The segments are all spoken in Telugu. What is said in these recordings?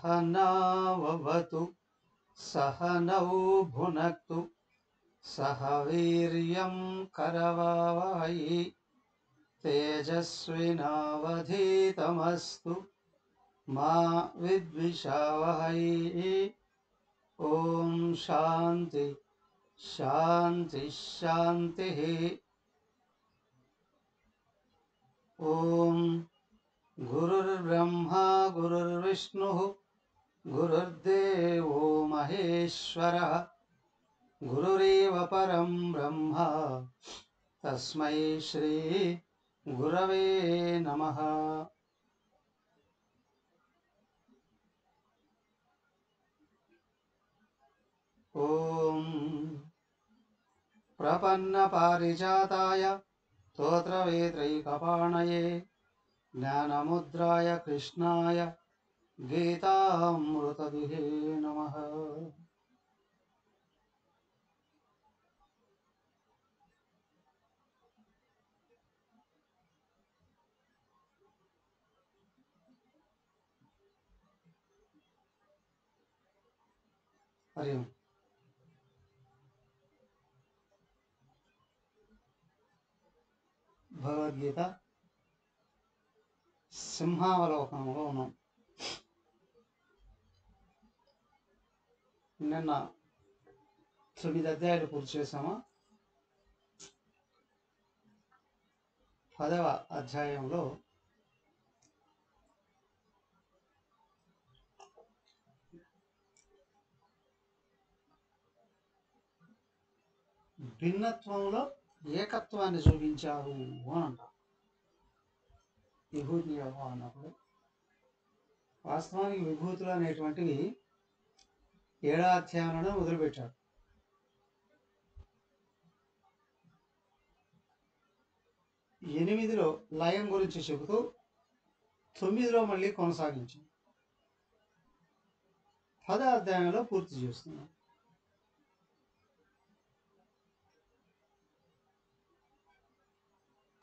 सहनाववतु सहनौ भुनक्तु सह वीर्यं करवावहै तेजस्विनावधीतमस्तु मा विद्विषावहै। ओम शांति शांति शांति। ओम गुरुर्ब्रह्मा गुरुर्विष्णुः गुरुर्देवो महेश्वरः गुरुरेव परं ब्रह्म तस्मै श्री गुरवे नमः। ओम प्रपन्नपारिजाताय स्तोत्रवेत्रैकपाणये ज्ञानमुद्राय कृष्णाय गीतामृतदुहे नमः। हरि ओम। భగవద్గీత సింహావలోకనంలో ఉన్నాం. నిన్న 9 అధ్యాయాలు పూర్తి చేసామా. 10వ అధ్యాయంలో భిన్నత్వంలో ఏకత్వాన్ని చూపించారు అని అంటారు. విభూతి యోగం అన్నప్పుడు వాస్తవానికి విభూతులు అనేటువంటివి 7వ అధ్యాయంలోనే మొదలుపెట్టాడు. 8లో లయం గురించి చెబుతూ 9లో మళ్ళీ కొనసాగించాం. 10వ అధ్యాయంలో పూర్తి చేస్తున్నాం.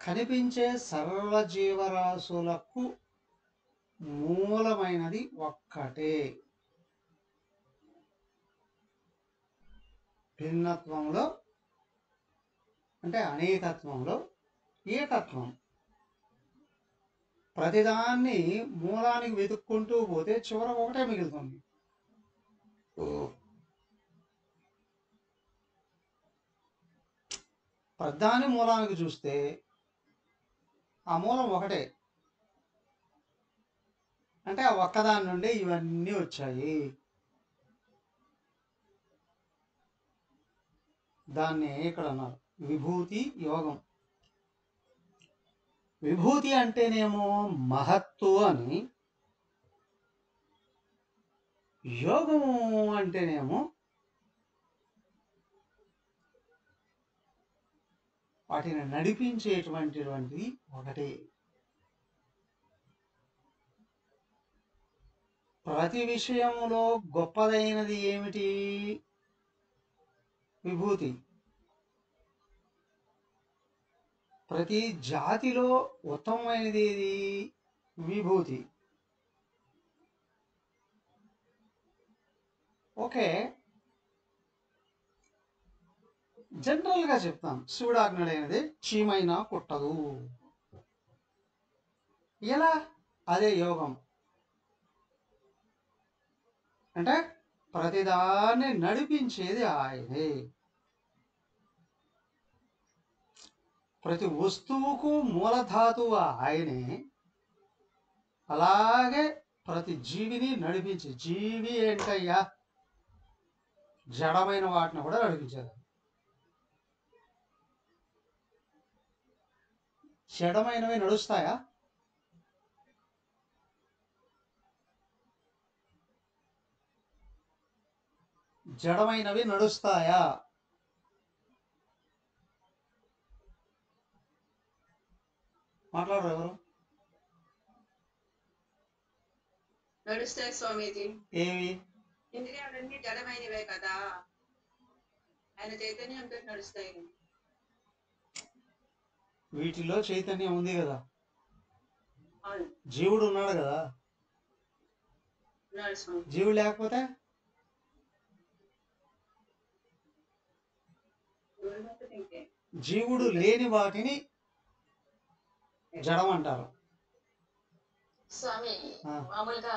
కనిపించే సర్వ జీవరాశులకు మూలమైనది ఒక్కటే. భిన్నత్వంలో అంటే అనేకత్వంలో ఏకత్వం. ప్రతిదాన్ని మూలానికి వెతుక్కుంటూ పోతే చివరకు ఒకటే మిగులుతుంది. ప్రధాని మూలానికి చూస్తే ఆ మూలం ఒకటే. అంటే ఆ ఒక్కదాని నుండి ఇవన్నీ వచ్చాయి. దాన్ని ఇక్కడ అన్నారు విభూతి యోగం. విభూతి అంటేనేమో మహత్తు అని, యోగము అంటేనేమో వాటిని నడిపించేటువంటిది ఒకటే. ప్రతి విషయంలో గొప్పదైనది ఏమిటి? విభూతి. ప్రతి జాతిలో ఉత్తమమైనది ఏది? విభూతి. ఓకే, జనరల్గా చెప్తాం. శివుడు ఆజ్ఞడైనది చీమైనా కుట్టదు. ఎలా? అదే యోగం. అంటే ప్రతిదాన్ని నడిపించేది ఆయనే. ప్రతి వస్తువుకు మూలధాతువు ఆయనే. అలాగే ప్రతి జీవిని నడిపించే జీవి ఏంటయ్యా? జడమైన వాటిని కూడా నడిపించేది. జడమైనవి నడుస్తాయా? జడమైనవి నడుస్తాయా? మాట్లాడరు ఎవరు? నడుస్తాయి స్వామీజీ. ఏవి? ఇంద్రియాలన్నీ జడమైనవే కదా, ఆయన చైతన్యంతో నడుస్తాయి. వీటిలో చైతన్యం ఉంది కదా, జీవుడు ఉన్నాడు కదా. ఉన్నాడు స్వామి. జీవుడు లేకపోతే దేవుడి భక్తుడు ఇంకే. జీవుడు లేని వాటిని జడం అంటారు. స్వామి ఆ, మామూలుగా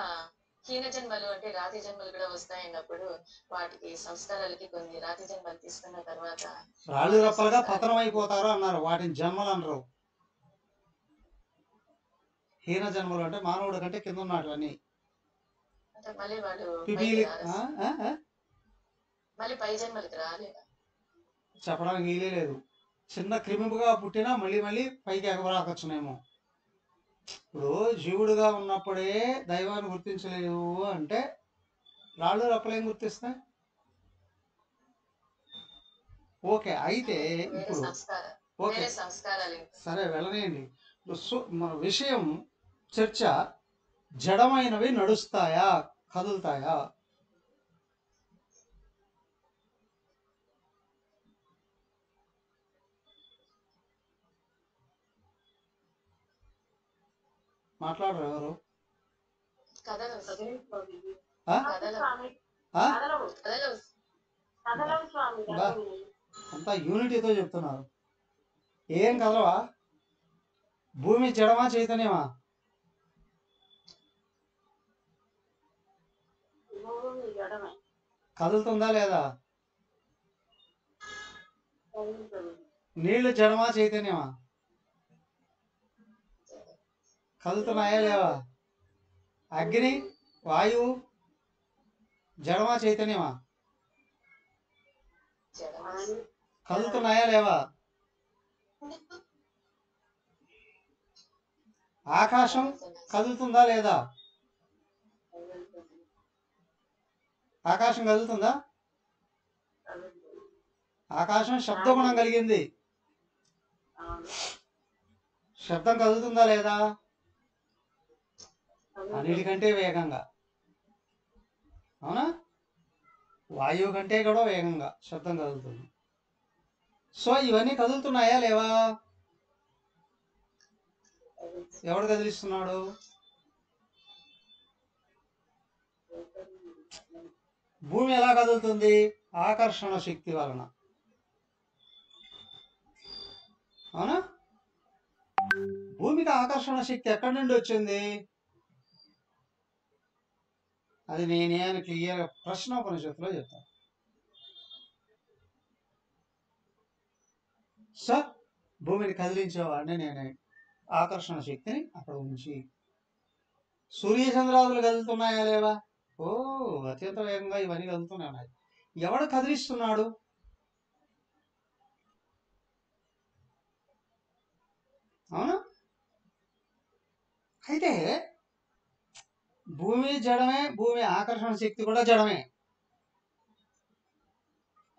హీన జన్మలు అంటే రాతి జన్మలు కూడా వస్తాయన్నప్పుడు వాటికి సంస్కారాలకి కొన్ని రాతి జన్మలు తీసుకున్న తర్వాత రాళ్ళు మానవ రప్పలుగా సంస్కారం పతనం అయిపోతారు అన్నారు. వాటిని జన్మలు అనరు. హీన జన్మలు అంటే మానవుడి కంటే కింద ఉన్నాడు అన్ని అంటే మళ్ళీ వాళ్ళు పైకి పిపీలి రారు. మళ్ళీ పై జన్మలకి రాలేదా? చెప్పడానికి వీలే లేదు. చిన్న క్రిమిగా పుట్టినా మళ్ళీ మళ్ళీ పైకి ఎగబరాకొచ్చునేమో. ఇప్పుడు జీవుడుగా ఉన్నప్పుడే దైవాన్ని గుర్తించలేవు అంటే రాళ్ళు రప్పలేం గుర్తిస్తాయి? ఓకే, అయితే వేరే ఇప్పుడు సంస్కారం ఓకే వేరే సంస్కారాలు ఇంకా. సరే వెళ్ళనేయండి. మన విషయం చర్చ జడమైనవి నడుస్తాయా, కదులుతాయా? మాట్లాడరు ఎవరు? కథలు ఆ? కథలు ఆ? కథలు బా, అంతా యూనిటీతో చెప్తున్నారు. ఏం కదలవా? భూమి జడమా చైతన్యమా? కదులుతుందా లేదా? నీళ్లు జడమా చైతన్యమా? కదులుతున్నాయా లేవా? అగ్ని, వాయువు జడమా చైతన్యమా? కదులుతున్నాయా లేవా? ఆకాశం కదులుతుందా లేదా? ఆకాశం కదులుతుందా? ఆకాశం శబ్దగుణం కలిగింది. శబ్దం కదులుతుందా లేదా? అన్నిటికంటే వేగంగా. అవునా? వాయువు కంటే కూడా వేగంగా శబ్దం కదులుతుంది. సో ఇవన్నీ కదులుతున్నాయా లేవా? ఎవడు కదిలిస్తున్నాడు? భూమి ఎలా కదులుతుంది? ఆకర్షణ శక్తి వలన. అవునా? భూమికి ఆకర్షణ శక్తి ఎక్కడి నుండి వచ్చింది? అది నేనే అని క్లియర్ ప్రశ్నోపనిషత్తులో చెప్తాను. సార్ భూమిని కదిలించేవాడిని నేనే. ఆకర్షణ శక్తిని అక్కడ ఉంచి. సూర్యచంద్రాదులు కదులుతున్నాయా లేవా? ఓ, అత్యంత వేగంగా ఇవన్నీ కదులుతూనే ఉన్నాయి. ఎవడు కదిలిస్తున్నాడు? అవునా? అయితే భూమి జడమే, భూమి ఆకర్షణ శక్తి కూడా జడమే.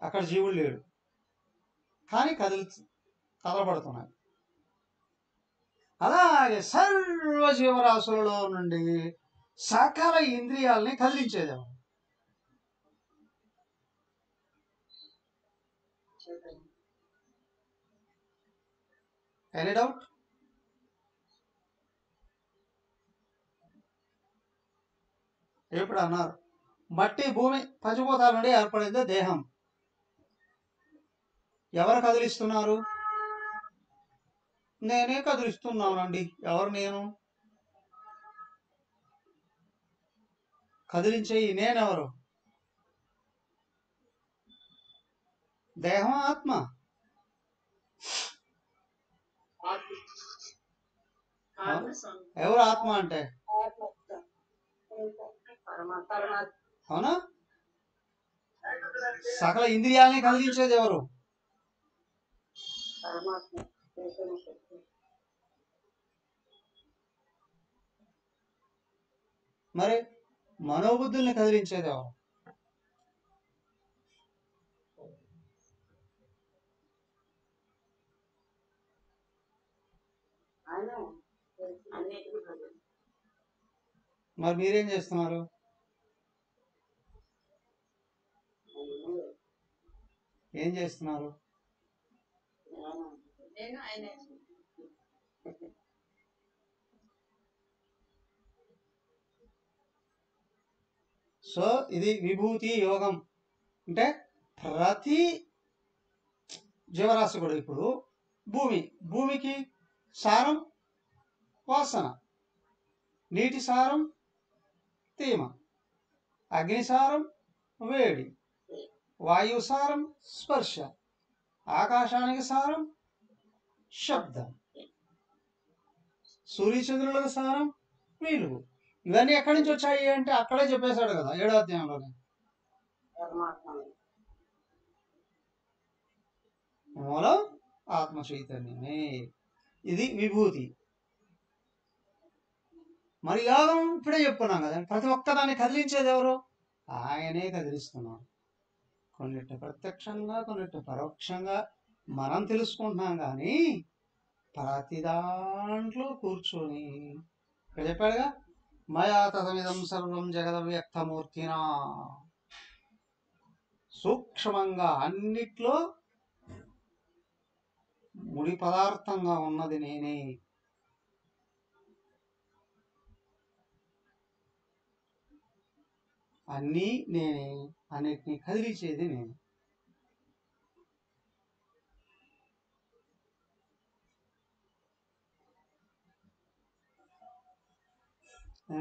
అక్కడ జీవుడు లేడు, కానీ కదలబడుతున్నాయి. అలాగే సర్వ జీవరాశులలో నుండి సకల ఇంద్రియాలని కదిలించేది. Any doubt? ఎప్పుడు అన్నారు మట్టి భూమి పంచభూతాల నుండి ఏర్పడిందే దేహం. ఎవరు కదిలిస్తున్నారు? నేనే కదిలిస్తున్నానండి. ఎవరు నేను? కదిలించే నేనెవరు? దేహం, ఆత్మ. ఎవరు ఆత్మ అంటే? అవునా? సకల ఇంద్రియాలని కదిలించేది ఎవరు? మరి మనోబుద్ధుల్ని కదిలించేది ఎవరు? మరి మీరేం చేస్తున్నారు? ఏం చేస్తున్నారు? నేను ఆయన సో ఇది విభూతి యోగం. అంటే ప్రతి జీవరాశి కూడా ఇప్పుడు భూమికి సారం వాసన, నీటి సారం తేమ, అగ్ని సారం వేడి, వాయు సారం స్పర్శ, ఆకాశానికి సారం శబ్దం, సూర్యచంద్రులకు సారం వెలుగు. ఇవన్నీ ఎక్కడి నుంచి వచ్చాయి అంటే అక్కడే చెప్పేశాడు కదా 7వ అధ్యాయంలోనే. మూలం ఆత్మ చైతన్యమే. ఇది విభూతి. మరి యోగం ఇప్పుడే చెప్పుకున్నాం కదా, ప్రతి ఒక్కదాన్ని కదిలించేది ఎవరు? ఆయనే కదిలిస్తున్నాడు. కొన్నిటి ప్రత్యక్షంగా, కొన్నిటి పరోక్షంగా మనం తెలుసుకుంటున్నాం. కానీ ప్రతి దాంట్లో కూర్చొని ఇక్కడ చెప్పాడుగా, మయా తదమిదం సర్వం జగదవ్యక్తమూర్తినా. సూక్ష్మంగా అన్నిట్లో ముడి పదార్థంగా ఉన్నది నేనే. అన్నీ నేనే, అన్నిటినీ కదిలించేది నేను.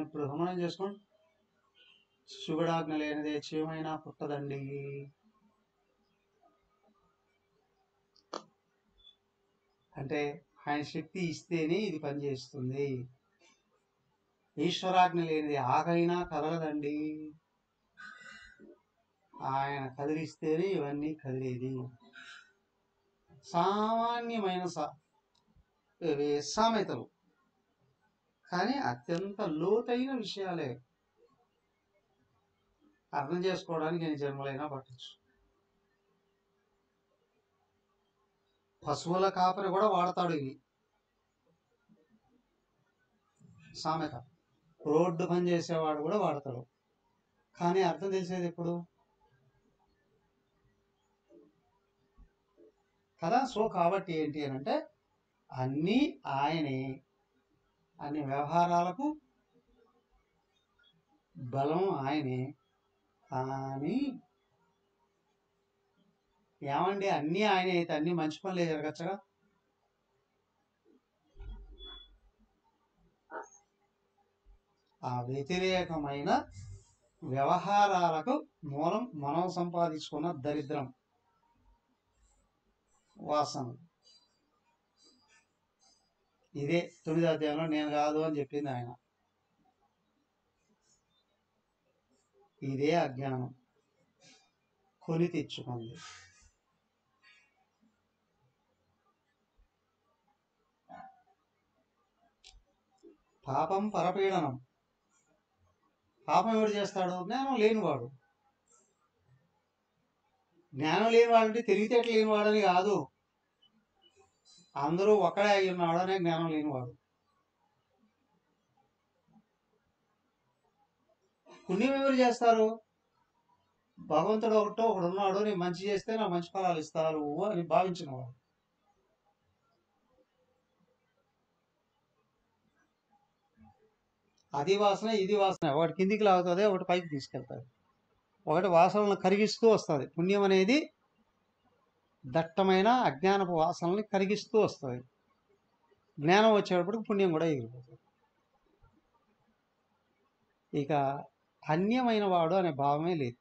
ఇప్పుడు గమనం చేసుకోండి. శివుడాజ్ఞ లేనిదే చీమైనా పుట్టదండి. అంటే ఆయన శక్తి ఇస్తేనే ఇది పనిచేస్తుంది. ఈశ్వరాజ్ఞ లేనిది ఆగైనా కదలదండి. ఆయన కదిలిస్తేనే ఇవన్నీ కదిలేది. సామాన్యమైన సామెతలు, కానీ అత్యంత లోతైన విషయాలే. అర్థం చేసుకోవడానికి ఎన్ని జన్మలైనా పట్టచ్చు. పశువుల కాపరి కూడా వాడతాడు ఇవి. సామెత రోడ్డు పని చేసేవాడు కూడా వాడతాడు. కానీ అర్థం తెలిసేది ఎప్పుడు కదా. సో కాబట్టి ఏంటి అని అంటే అన్నీ ఆయనే, అన్ని వ్యవహారాలకు బలం ఆయనే. కానీ ఏమండి, అన్నీ ఆయనే అయితే అన్ని మంచి పనులే జరగచ్చుగా. ఆ వ్యతిరేకమైన వ్యవహారాలకు మూలం మనం సంపాదించుకున్న దరిద్రం, వాసన. ఇదే 9వ అధ్యాయంలో నేను కాదు అని చెప్పింది ఆయన. ఇదే అజ్ఞానం కొని తెచ్చుకుంది. పాపం పరపీడనం. పాపం ఎవడు చేస్తాడు? జ్ఞానం లేనివాడు. జ్ఞానం లేనివాడు అంటే తెలివితేటలు లేనివాడని కాదు, అందరూ ఒక్కడే అయి ఉన్నాడు అనే జ్ఞానం లేనివాడు. పుణ్యం ఎవరు చేస్తారు? భగవంతుడు ఒకటో ఒకడు ఉన్నాడు, నేను మంచి చేస్తే నా మంచి ఫలాలు ఇస్తారు అని భావించిన వాడు. అది వాసన ఇది వాసన, ఒకటి కిందికి లాగుతుంది, ఒకటి పైకి తీసుకెళ్తుంది. ఒకటి వాసనలను కరిగిస్తూ వస్తుంది. పుణ్యం అనేది దట్టమైన అజ్ఞానపు వాసనల్ని కరిగిస్తూ వస్తుంది. జ్ఞానం వచ్చేటప్పటికి పుణ్యం కూడా ఎగిరిపోతుంది. ఇక అన్యమైన వాడు అనే భావమే లేదు.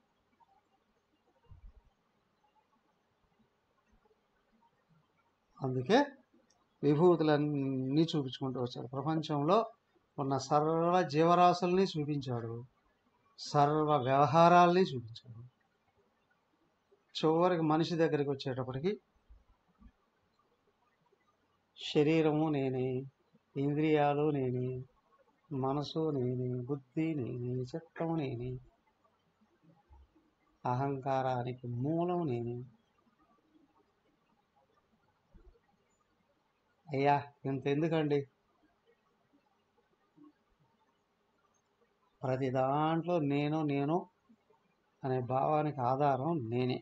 అందుకే విభూతులన్నీ చూపించుకుంటూ వచ్చాడు. ప్రపంచంలో ఉన్న సర్వ జీవరాశుల్ని చూపించాడు, సర్వ వ్యవహారాల్ని చూపించాడు. చివరికి మనిషి దగ్గరికి వచ్చేటప్పటికి శరీరము నేనే, ఇంద్రియాలు నేనే, మనసు నేనే, బుద్ధి నేనే, చిత్తము నేనే, అహంకారానికి మూలం నేనే. అయ్యా ఇంత ఎందుకండి? ప్రతి దాంట్లో నేను నేను అనే భావానికి ఆధారం నేనే.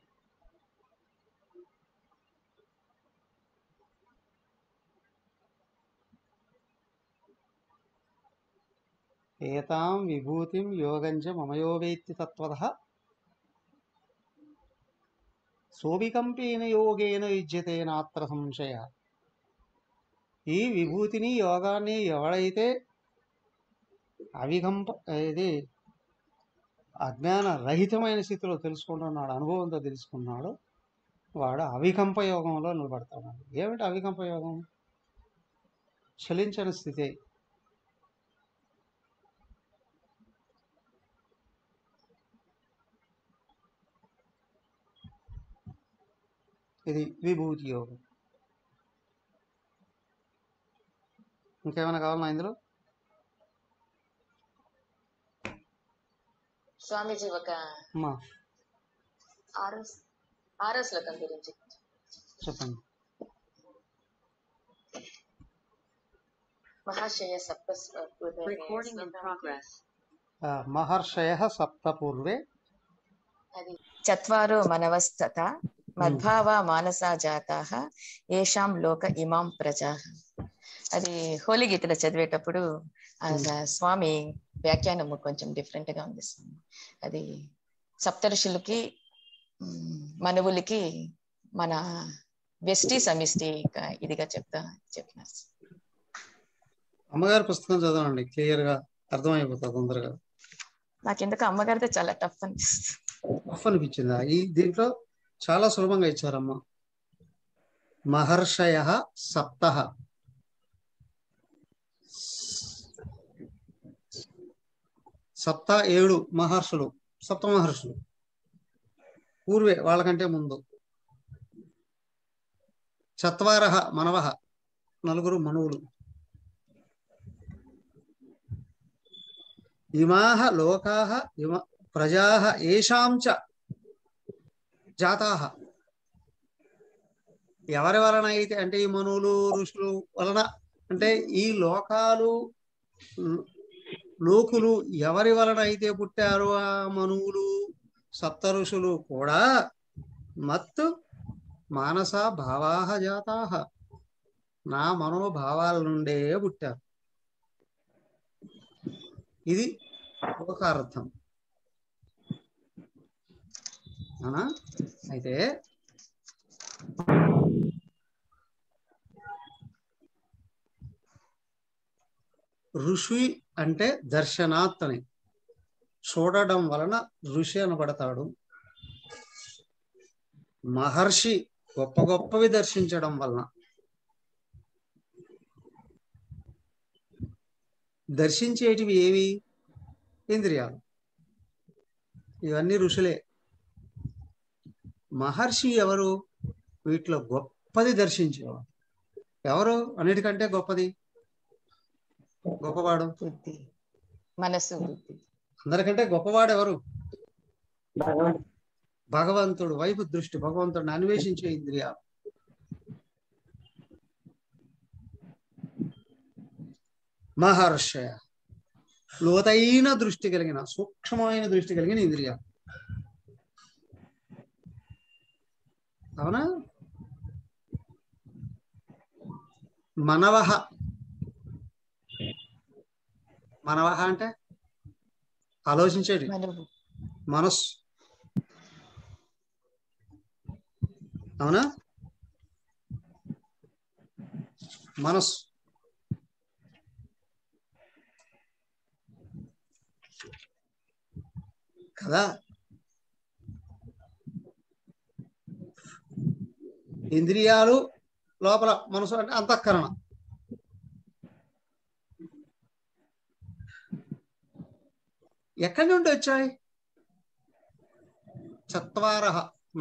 ఏతాం విభూతిం యోగంచ మమయో వేత్తి తత్వతః సోవికంపేన యోగేన యుజ్యతే నాత్ర సంశయ. ఈ విభూతిని యోగాన్ని ఎవడైతే అవికంప ఇది అజ్ఞాన రహితమైన స్థితిలో తెలుసుకుంటున్నాడు, అనుభవంతో తెలుసుకున్నాడు, వాడు అవికంప యోగంలో నిలబడతాడు. ఏమిటి అవికంప యోగం? చలించని స్థితి. ఇది విభూతి యోగం. ఇంకేమైనా కావాలన్నా ఇందులో? స్వామీజీ ఒక అమ్మా ఆరో శ్లోకం గురించి చెప్పండి. మహాశయ సప్త మహర్షయ సప్తపూర్వే అది చత్వారో మనవస్తత మద్భావ మానసా జాతాః ఏషాం లోక ఇమాం ప్రజాః. అది హోలీ గీతలో చదివేటప్పుడు స్వామి వ్యాఖ్యానము కొంచెం డిఫరెంట్ గా ఉంది స్వామి. అది సప్త ఋషులకి మనవులకి మన వ్యష్టి సమిష్టి ఇదిగా చెప్పినారు. అమ్మగారి పుస్తకం చదవండి, క్లియర్ గా అర్థమైపోతుంది తొందరగా. నాకెందుకు అమ్మగారితో చాలా టఫ్ అనిపించిందా? ఈ దీంట్లో చాలా సులభంగా ఇచ్చారమ్మ. మహర్షయ సప్త, సప్త 7 మహర్షులు, సప్త మహర్షులు పూర్వే వాళ్ళకంటే ముందు. చత్వార మనవ 4 మనువులు. ఇమాహ లోకాః ప్రజాః ఏషాం చ జాతాః. ఎవరి వలన అయితే అంటే ఈ మనువులు ఋషులు వలన అంటే ఈ లోకాలు లోకులు ఎవరి వలన అయితే పుట్టారో ఆ మనువులు సప్త ఋషులు కూడా మత్తు మానస భావాః జాతాః, నా మనోభావాల నుండే పుట్టారు. ఇది ఒక అర్థం. అవునా? అయితే ఋషి అంటే దర్శనాత్ అని, చూడడం వలన ఋషి అనబడతాడు. మహర్షి గొప్ప గొప్పవి దర్శించడం వలన. దర్శించేటివి ఏవి? ఇంద్రియాలు. ఇవన్నీ ఋషులే. మహర్షి ఎవరు? వీటిలో గొప్పది దర్శించేవాడు. ఎవరు అన్నిటికంటే గొప్పది? గొప్పవాడు బుద్ధి, మనసు, బుద్ధి. అందరికంటే గొప్పవాడు ఎవరు? భగవంతుడు వైపు దృష్టి, భగవంతుడిని అన్వేషించే ఇంద్రియాలు. మహర్షయ లోతైన దృష్టి కలిగిన, సూక్ష్మమైన దృష్టి కలిగిన ఇంద్రియాలు. అవునా? మనవః, మనవః అంటే ఆలోచించేది, మనస్సు. అవునా? మనస్సు. కదా? ఇంద్రియాలు లోపల, మనసు అంటే అంతఃకరణ. ఎక్కడి నుండి వచ్చాయి? చత్వార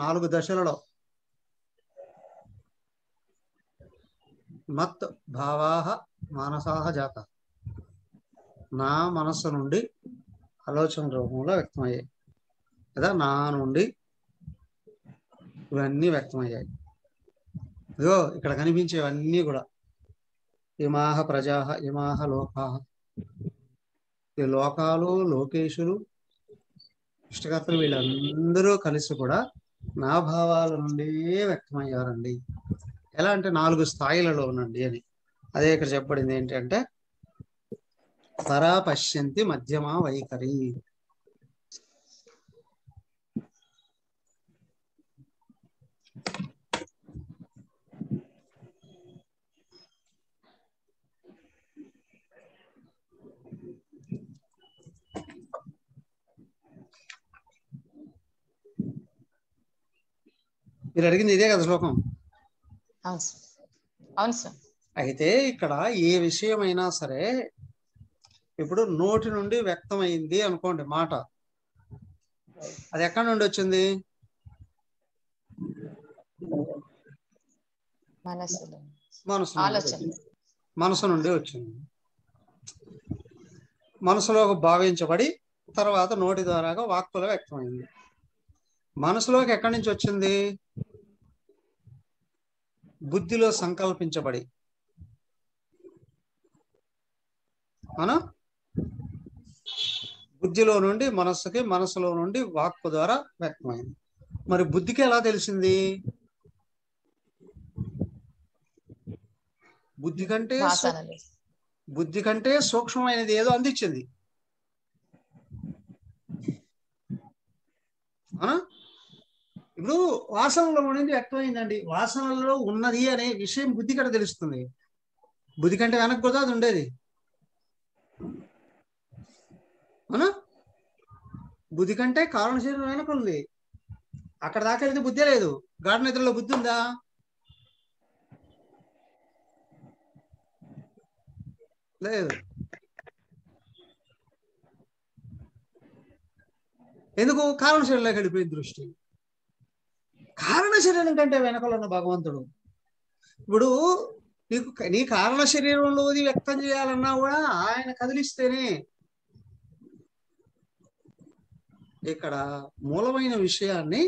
4 దశలలో. మత్ భావాః మానసాః జాత, నా మనస్సు నుండి ఆలోచన రూపంలో వ్యక్తమయ్యాయి కదా, నా నుండి ఇవన్నీ వ్యక్తమయ్యాయి. ఇదిగో ఇక్కడ కనిపించేవన్నీ కూడా ఇమాహ ప్రజాః ఇమాహ లోకాః. ఈ లోకాలు, లోకేశులు, సృష్టికర్తలు వీళ్ళందరూ కలిసి కూడా నా భావాల నుండి వ్యక్తమయ్యారండి. ఎలా అంటే 4 స్థాయిలలో ఉండండి అని. అదే ఇక్కడ చెప్పబడింది ఏంటంటే పరా పశ్యంతి మధ్యమా వైఖరి. మీరు అడిగింది ఇదే కదా శ్లోకం. అవును సార్, అవును సార్. అయితే ఇక్కడ ఏ విషయమైనా సరే, ఇప్పుడు నోటి నుండి వ్యక్తమైంది అనుకోండి మాట, అది ఎక్కడి నుండి వచ్చింది? మనసులో మనసు నుండి వచ్చింది. మనసులో భావించబడి తర్వాత నోటి ద్వారాగా వాక్కులో వ్యక్తమైంది. మనసులోకి ఎక్కడి నుంచి వచ్చింది? బుద్ధిలో సంకల్పించబడి బుద్ధిలో నుండి మనస్సుకి, మనసులో నుండి వాక్కు ద్వారా వ్యక్తమైంది. మరి బుద్ధికి ఎలా తెలిసింది? బుద్ధి కంటే సూక్ష్మమైనది ఏదో అందించింది. ఇప్పుడు వాసనలో నుండి వ్యక్తమైందండి. వాసనలో ఉన్నది అనే విషయం బుద్ధి కంటే తెలుస్తుంది. బుద్ధి కంటే వెనక్కి కూడా అది ఉండేది. బుద్ధి కంటే కారణ శరీరం వెనక ఉంది. అక్కడ దాకా వెళ్తే బుద్ధే లేదు. గాఢ నిద్రలో బుద్ధి ఉందా? లేదు. ఎందుకు? కారణ శరీరంలోకి వెళ్ళిపోయింది దృష్టి. కారణ శరీరం కంటే వెనకలో ఉన్న భగవంతుడు. ఇప్పుడు నీ కారణ శరీరంలోది వ్యక్తం చేయాలన్నా కూడా ఆయన కదిలిస్తేనే. ఇక్కడ మూలమైన విషయాన్ని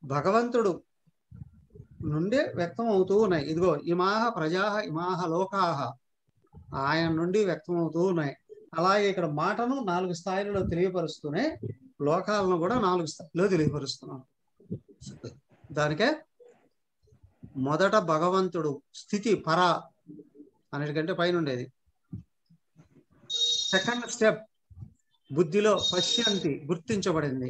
భగవంతుడు నుండే వ్యక్తం అవుతూ ఉన్నాయి. ఇదిగో ఇమాహ ప్రజాహ ఇమాహ లోకాహ, ఆయన నుండి వ్యక్తం అవుతూ ఉన్నాయి. అలాగే ఇక్కడ మాటను 4 స్థాయిలలో తెలియపరుస్తూనే లోకాలను కూడా 4 స్థాయిలో తెలియపరుస్తున్నాం. దానికే మొదట భగవంతుడు స్థితి పర అన్నిటికంటే పైన ఉండేది. సెకండ్ స్టెప్ బుద్ధిలో పశ్యంతి గుర్తించబడింది.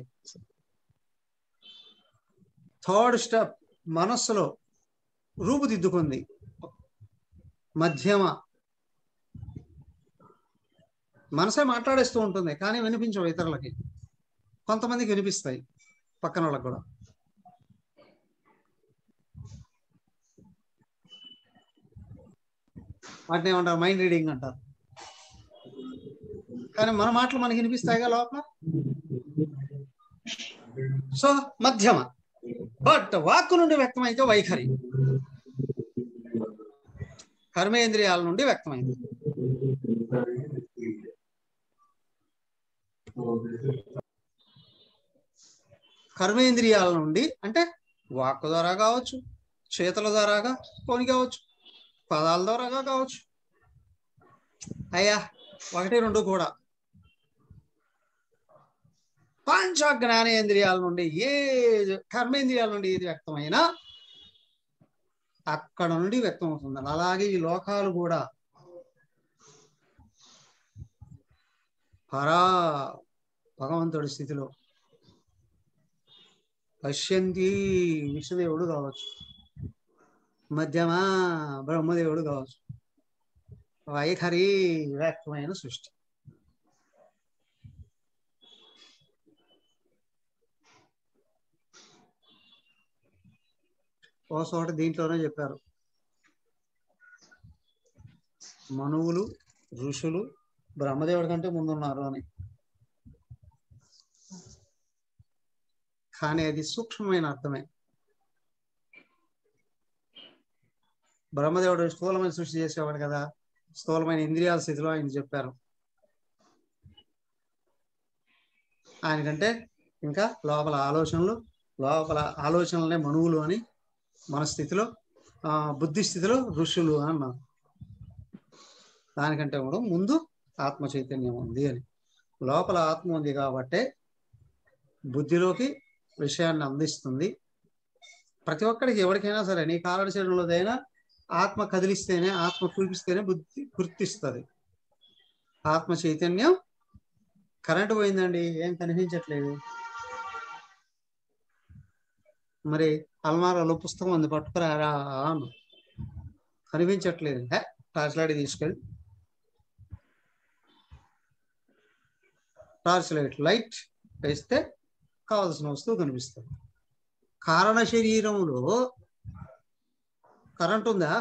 థర్డ్ స్టెప్ మనస్సులో రూపుదిద్దుకుంది. మధ్యమ మనసే మాట్లాడేస్తూ ఉంటుంది కానీ వినిపించవు ఇతరులకి. కొంతమందికి వినిపిస్తాయి, పక్కన వాళ్ళకి కూడా. వాటిని ఏమంటారు? మైండ్ రీడింగ్ అంటారు. కానీ మన మాటలు మనకి వినిపిస్తాయిగా లోపల. సో మధ్యమ. బట్ వాక్కు నుండి వ్యక్తమైతే వైఖరి, కర్మేంద్రియాల నుండి వ్యక్తమైంది. కర్మేంద్రియాల నుండి అంటే వాక్కు ద్వారా కావచ్చు, చేతుల ద్వారాగా పోని కావచ్చు, పదాల ద్వారాగా కావచ్చు. అయ్యా 1, 2 కూడా. పంచ జ్ఞానేంద్రియాల నుండి కర్మేంద్రియాల నుండి ఏది వ్యక్తమైనా అక్కడ నుండి వ్యక్తం అవుతుంది. అలాగే ఈ లోకాలు కూడా పరా భగవంతుడి స్థితిలో పశ్యంతి విష్ణుదేవుడు కావచ్చు, మధ్యమా బ్రహ్మదేవుడు కావచ్చు, వైఖరి వ్యక్తమైన సృష్టి. ఓ చోట దీంట్లోనే చెప్పారు, మనువులు ఋషులు బ్రహ్మదేవుడి కంటే ముందున్నారు అని. కానీ అది సూక్ష్మమైన అర్థమే. బ్రహ్మదేవుడు స్థూలమైన సృష్టి చేసేవాడు కదా, స్థూలమైన ఇంద్రియాల స్థితిలో ఆయన చెప్పారు. ఆయనకంటే ఇంకా లోపల ఆలోచనలనే మనువులు అని, మన స్థితిలో బుద్ధి స్థితిలో ఋషులు అని అన్నారు. దానికంటే కూడా ముందు ఆత్మ చైతన్యం ఉంది అని. లోపల ఆత్మ ఉంది కాబట్టే బుద్ధిలోకి విషయాన్ని అందిస్తుంది. ప్రతి ఒక్కడికి ఎవరికైనా సరే నీ కారణ శరీరంలోదైనా ఆత్మ కదిలిస్తేనే, ఆత్మ చూపిస్తేనే బుద్ధి గుర్తిస్తుంది. ఆత్మ చైతన్యం. కరెంటు పోయిందండి, ఏం కనిపించట్లేదు. మరి అల్మారాలో పుస్తకం ఉంది, పట్టుకురారా అను. కనిపించట్లేదు. టార్చ్ లైట్ తీసుకెళ్ళి, టార్చ్ లైట్ వేస్తే కావలసిన వస్తువు కనిపిస్తుంది. కారణ శరీరంలో కరెంట్ ఉందా?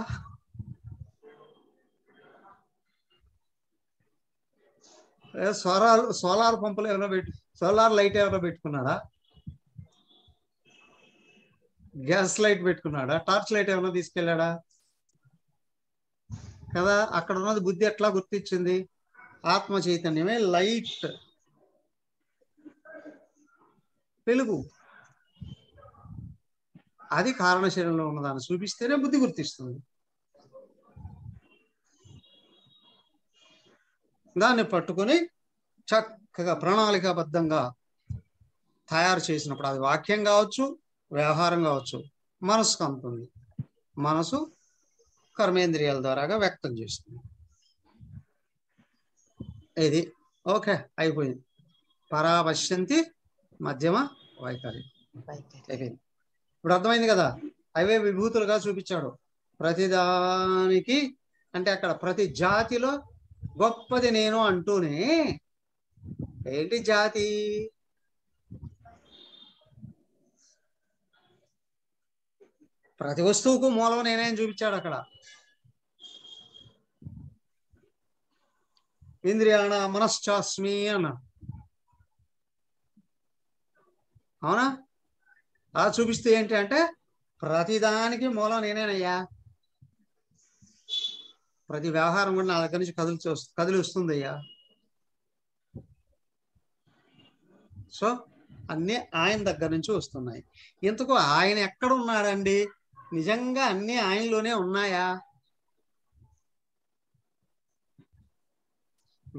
సోలార్ పంపులు ఏమైనా సోలార్ లైట్ ఏమైనా పెట్టుకున్నాడా? గ్యాస్ లైట్ పెట్టుకున్నాడా? టార్చ్ లైట్ ఏమైనా తీసుకెళ్ళాడా? కదా. అక్కడ ఉన్నది బుద్ధి ఎట్లా గుర్తించింది? ఆత్మ చైతన్యమే లైట్, వెలుగు. అది కారణ శరీరంలో ఉన్నదాన్ని చూపిస్తేనే బుద్ధి గుర్తిస్తుంది. దాన్ని పట్టుకొని చక్కగా ప్రణాళికాబద్ధంగా తయారు చేసినప్పుడు అది వాక్యం కావచ్చు, వ్యవహారం కావచ్చు, మనసుకు అందుతుంది. మనసు కర్మేంద్రియాల ద్వారాగా వ్యక్తం చేస్తుంది. ఇది ఓకే, అయిపోయింది. పరాపశ్యంతి మధ్యమ వైఖరి అయిపోయింది. ఇప్పుడు అర్థమైంది కదా. అవే విభూతులుగా చూపించాడు ప్రతిదానికి. అంటే అక్కడ ప్రతి జాతిలో గొప్పది నేను అంటూనే, ఏంటి జాతి? ప్రతి వస్తువుకు మూలం నేనేం చూపించాడు అక్కడ. ఇంద్రియాణ మనశ్చాస్మి అన్నాడు. అవునా? అలా చూపిస్తే ఏంటి అంటే ప్రతిదానికి మూలం నేనేనయ్యా. ప్రతి వ్యవహారం కూడా నా దగ్గర నుంచి కదిలి వస్తుంది అయ్యా. సో అన్నీ ఆయన దగ్గర నుంచి వస్తున్నాయి. ఇంతకు ఆయన ఎక్కడ ఉన్నాడండి? నిజంగా అన్నీ ఆయనలోనే ఉన్నాయా?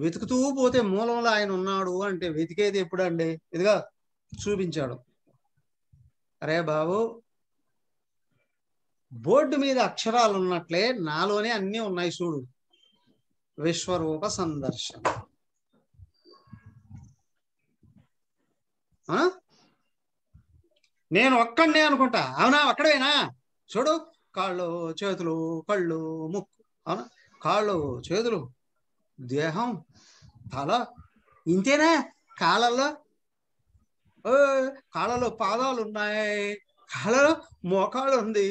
వెతుకుతూ పోతే మూలంలో ఆయన ఉన్నాడు అంటే వెతికేది ఎప్పుడండి? ఇదిగా చూపించాడు. అరే బాబు, బోర్డు మీద అక్షరాలు ఉన్నట్లే నాలోనే అన్నీ ఉన్నాయి చూడు. విశ్వరూప సందర్శనం. నేను ఒక్కడే అనుకుంటా, అవునా? ఒక్కడేనా? చూడు, కాళ్ళు, చేతులు, కళ్ళు, ముక్కు, అవునా? కాళ్ళు, చేతులు, దేహం, తల, ఇంతేనా? కాళ్ళలో పాదాలు ఉన్నాయి, కాళ్ళలో మోకాళ్ళు ఉంది,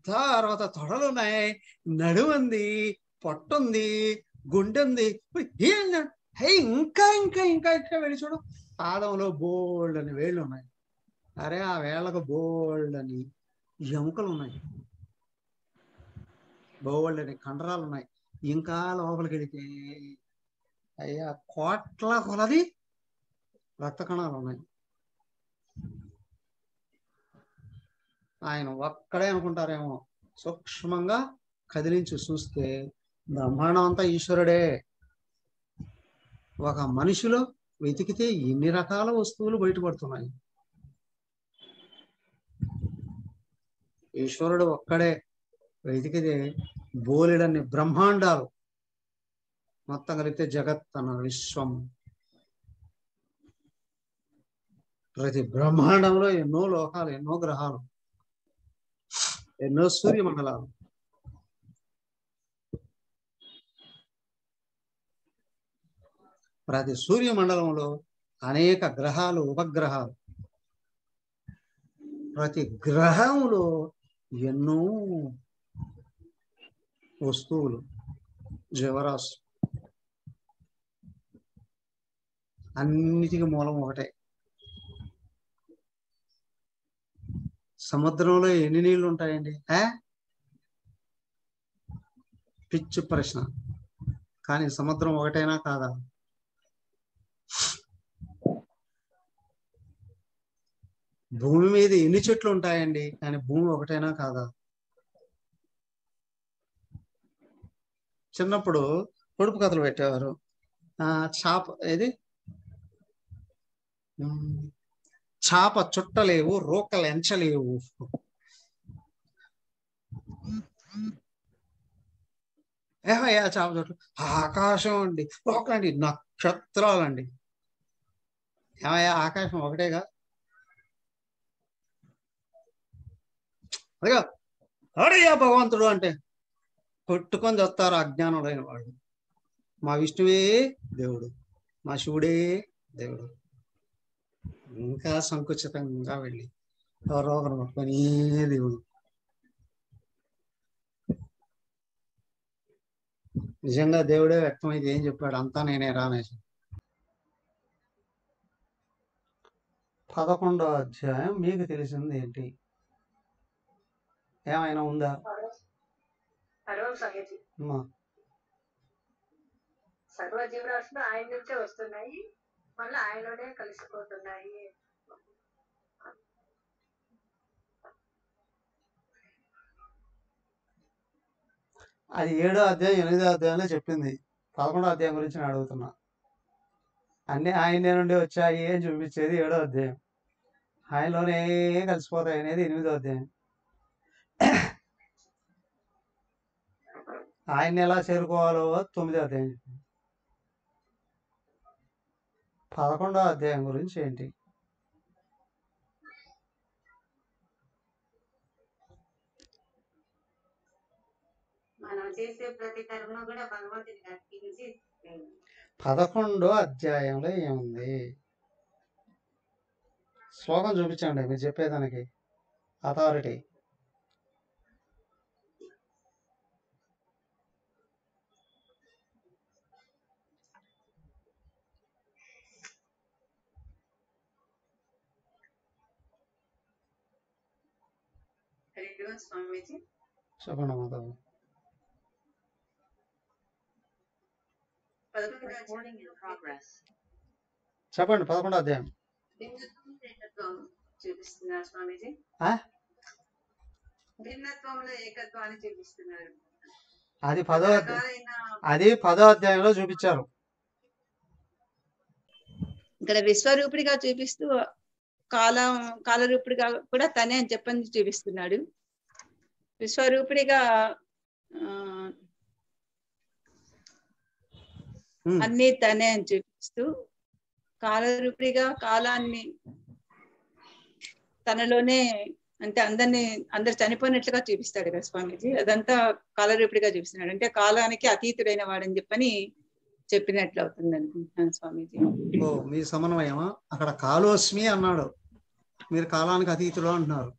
తర్వాత తొడలు ఉన్నాయి, నడుము ఉంది, పొట్ట ఉంది, గుండె ఉంది. ఇంకా ఇంకా ఇంకా ఇంకా వెళ్ళి చూడు, పాదంలో బోల్డ్ అని వేళ్ళు ఉన్నాయి. అరే ఆ వేళ్ళకు బోల్డ్ అని ఎముకలు ఉన్నాయి, బోల్డ్ అని కండరాలు ఉన్నాయి. ఇంకా లోపలికి వెళితే అయ్యా కోట్ల కొలది రక్త కణాలు ఉన్నాయి. ఆయన ఒక్కడే అనుకుంటారేమో, సూక్ష్మంగా కదిలించి చూస్తే బ్రహ్మాండం అంతా ఈశ్వరుడే. ఒక మనిషిలో వెతికితే ఎన్ని రకాల వస్తువులు బయటపడుతున్నాయి. ఈశ్వరుడు ఒక్కడే, వెతికితే బోలెడన్ని బ్రహ్మాండాలు. మొత్తం కలిపితే జగత్ అన్న విశ్వం. ప్రతి బ్రహ్మాండంలో ఎన్నో లోకాలు, ఎన్నో గ్రహాలు, ఎన్నో సూర్యమండలాలు. ప్రతి సూర్యమండలంలో అనేక గ్రహాలు, ఉపగ్రహాలు. ప్రతి గ్రహంలో ఎన్నో వస్తువులు, జీవరాశి. అన్నిటికీ మూలం ఒకటే. సముద్రంలో ఎన్ని నీళ్లు ఉంటాయండి? పిచ్చి ప్రశ్న. కానీ సముద్రం ఒకటైనా కాదా? భూమి మీద ఎన్ని చెట్లు ఉంటాయండి? కానీ భూమి ఒకటైనా కాదా? చిన్నప్పుడు పొడుపు కథలు పెట్టేవారు. చాప ఏది, చాప చుట్టలేవు, రోకలు ఎంచలేవు. ఏమయ్యా చేప చెట్లు? ఆకాశం అండి, ఒకటండి నక్షత్రాలండి. ఏమయ్యా ఆకాశం ఒకటేగా? అదిగా అడయ్యా భగవంతుడు అంటే కొట్టుకొని వస్తారు అజ్ఞానుడైన వాడు. మా విష్ణువే దేవుడు, మా శివుడే దేవుడు. ఇంకా సంకుచితంగా వెళ్ళి ఎవరో ఒకరు పట్టుకొని దేవుడు. నిజంగా దేవుడే వ్యక్తమైతే ఏం చెప్పాడు? అంతా నేనే రానేసి. 11వ అధ్యాయం మీకు తెలిసింది ఏంటి? ఏమైనా ఉందా? అమ్మా, సర్వ జీవరాశులు ఆయన నుంచే వస్తున్నాయి, మళ్ళీ ఆయనలోనే కలిసిపోతున్నాయి. అది 7వ అధ్యాయం 8వ అధ్యాయంలో చెప్పింది. 11వ అధ్యాయం గురించి నేను అడుగుతున్నా. అన్ని ఆయన నుండి వచ్చాయి అని చూపించేది 7వ అధ్యాయం, ఆయనలోనే కలిసిపోతాయి అనేది 8వ అధ్యాయం. ఆయన్ని ఎలా చేరుకోవాలో 9వ అధ్యాయం చెప్పింది. 11వ అధ్యాయం గురించి ఏంటి? మనం చేసే ప్రతి కర్మ కూడా భగవంతుడికి అర్పించి 11వ అధ్యాయంలో ఏముంది? శ్లోకం చూపించండి మీరు చెప్పేదానికి అథారిటీ. స్వామీజీ చెప్పండి మాధవ్. 11వ అధ్యాయం చెప్పండి 11వ అధ్యాయం. ఏకత్వం చూపిస్తున్నారు స్వామీజీ. భిన్నత్వంలో ఏకత్వాన్ని చూపిస్తున్నారు. అది 10వ అధ్యాయంలో చూపించారు. ఇక్కడ విశ్వరూపుడిగా చూపిస్తూ కాలరూపుడిగా కూడా తనే అని చెప్పని చూపిస్తున్నాడు. విశ్వరూపుడిగా అన్ని తనే అని చూపిస్తూ, కాలరూపిగా కాలాన్ని తనలోనే అంటే అందరు చనిపోయినట్లుగా చూపిస్తాడు కదా స్వామీజీ. అదంతా కాలరూపిడిగా చూపిస్తున్నాడు, అంటే కాలానికి అతీతుడైన వాడని చెప్పినట్లు అవుతుంది అనుకుంటున్నాను స్వామీజీ. ఓ, మీ సమన్వయమా? అక్కడ కాలోస్మి అన్నాడు, మీరు కాలానికి అతీతుడు అంటున్నారు.